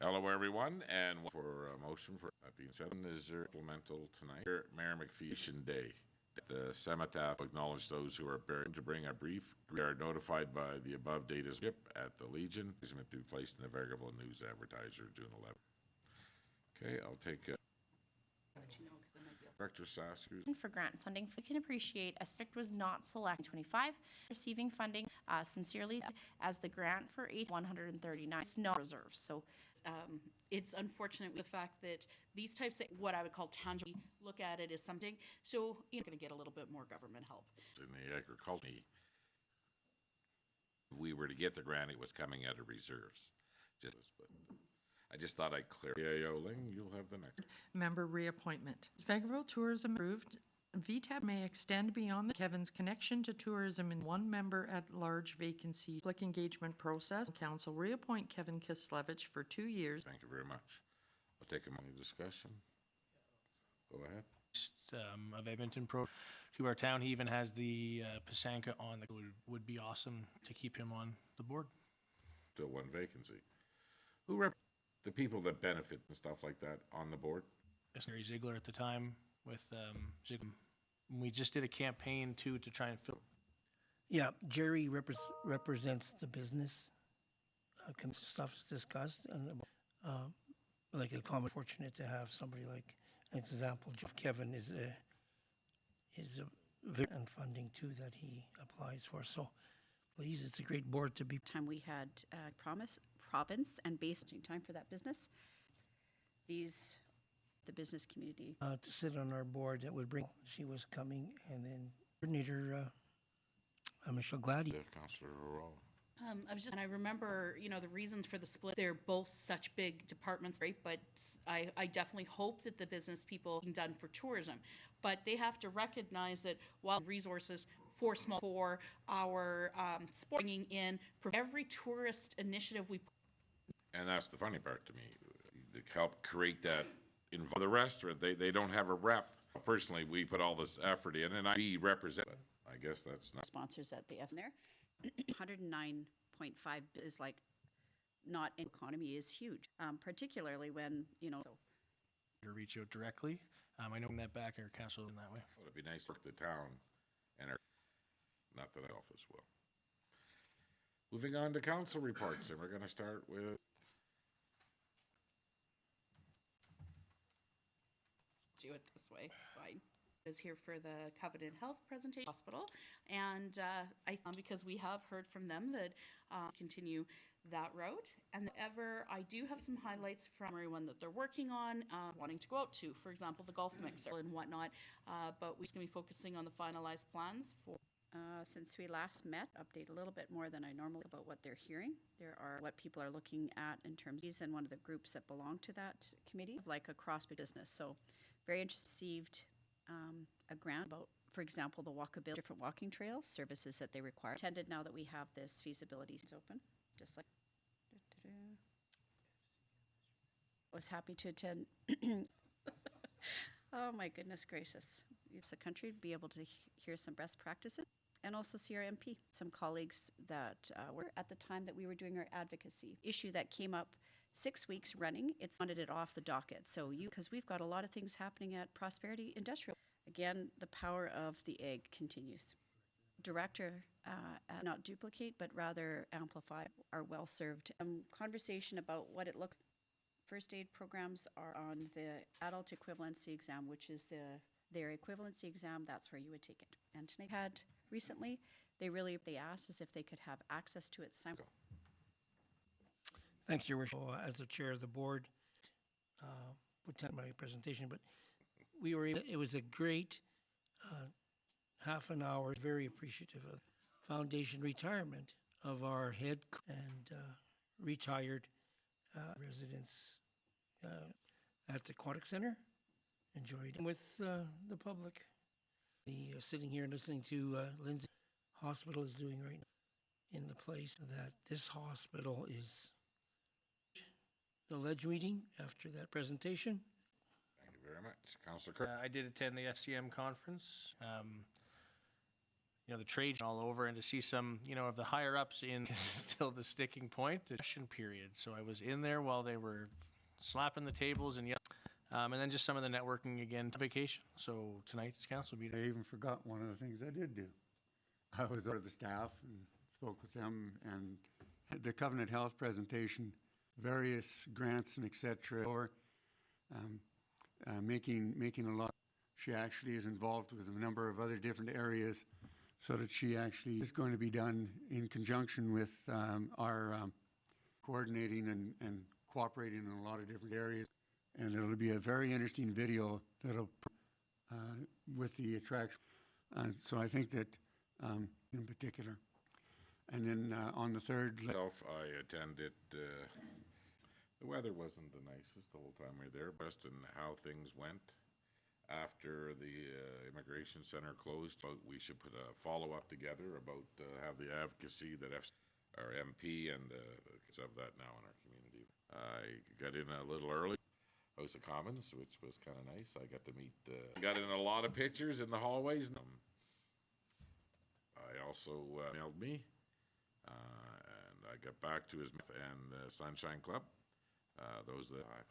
Hello, everyone, and for a motion for that being said, is there implemental tonight? Mayor McPherson Day. The Cemetery acknowledge those who are buried to bring a brief. We are notified by the above date is at the Legion. Is meant to be placed in the Vegreville News Advertiser, June 11th. Okay, I'll take it. Director Saskew. For grant funding, we can appreciate a SIC was not selected 25, receiving funding sincerely as the grant for 139 is no reserves. So it's unfortunate the fact that these types of what I would call tangible look at it as something. So you're going to get a little bit more government help. In the agriculture, if we were to get the grant, it was coming out of reserves. I just thought I'd clear. Yeah, Ling, you'll have the next. Member reappointment. Vegreville Tourism approved. VTAB may extend beyond Kevin's connection to tourism in one member at large vacancy. Public engagement process. Council reappoint Kevin Kislevich for 2 years. Thank you very much. I'll take a moment discussion. Go ahead. Of Edmonton Pro to our town. He even has the Pasanka on. The would be awesome to keep him on the board. Still one vacancy. Who the people that benefit and stuff like that on the board? Gary Ziegler at the time with Ziegler. We just did a campaign too to try and fill. Yeah, Jerry represents the business. Stuff is discussed, and like a common fortunate to have somebody like an example. Kevin is a and funding too that he applies for. So please, it's a great board to be. Time we had province and based time for that business. The business community. To sit on our board that would bring, she was coming, and then coordinator Michelle Glady. Councillor I remember, the reasons for the split. They're both such big departments, right? But I definitely hope that the business people being done for tourism, but they have to recognize that while resources for our sport, bringing in for every tourist initiative we. And that's the funny part to me. To help create that. Involve the rest, or they don't have a rep. Personally, we put all this effort in, and we represent. I guess that's not sponsors at the F there. 109.5 is like not in economy is huge, particularly when to reach out directly. I know that back our council in that way. Well, it'd be nice to work the town and not that off as well. Moving on to council reports, and we're going to start with. Do it this way, it's fine. Is here for the Covenant Health presentation hospital, and because we have heard from them that continue that route, and I do have some highlights from everyone that they're working on, wanting to go out to, for example, the golf mixer and whatnot, but we're going to be focusing on the finalized plans for. Since we last met, update a little bit more than I normally about what they're hearing. What people are looking at in terms of, and one of the groups that belong to that committee, like across business. So very interested, received a grant about, for example, the walkability, different walking trails, services that they require. Attended now that we have this feasibility open, just like. Was happy to attend. Oh my goodness gracious. It's a country to be able to hear some best practices and also see our MP. Some colleagues that were at the time that we were doing our advocacy issue that came up 6 weeks running. It's wanted it off the docket. So because we've got a lot of things happening at Prosperity Industrial. Again, the power of the egg continues. Director, not duplicate, but rather amplify our well-served conversation about what it looked. First aid programs are on the adult equivalency exam, which is their equivalency exam. That's where you would take it. And tonight had recently, they asked us if they could have access to it. Thanks, Your Worship. As the chair of the board, would tell my presentation, but we were able, it was a great half an hour. Very appreciative of foundation retirement of our head and retired residents at the Aquatic Center. Enjoyed with the public. Sitting here and listening to Lindsay, hospital is doing right now in the place that this hospital is. The ledge meeting after that presentation. Thank you very much. Councillor Kirk. I did attend the FCM conference. you know, the trade all over, and to see some, you know, of the higher ups in still the sticking point, the session period. So I was in there while they were slapping the tables and yelling. And then just some of the networking again to vacation. So tonight's council meeting. I even forgot one of the things I did do. I was over the staff and spoke with them, and the Covenant Health presentation, various grants and et cetera, or making a lot. She actually is involved with a number of other different areas, so that she actually is going to be done in conjunction with our coordinating and cooperating in a lot of different areas. And it'll be a very interesting video that'll with the attraction. So I think that in particular. And then on the third, Myself, I attended, the weather wasn't the nicest the whole time we were there, but in how things went after the immigration center closed. But we should put a follow-up together about have the advocacy that our MP and of that now in our community. I got in a little early. House of Commons, which was kind of nice. I got to meet, got in a lot of pictures in the hallways. I also mailed me, and I got back to his and the Sunshine Club. Those that I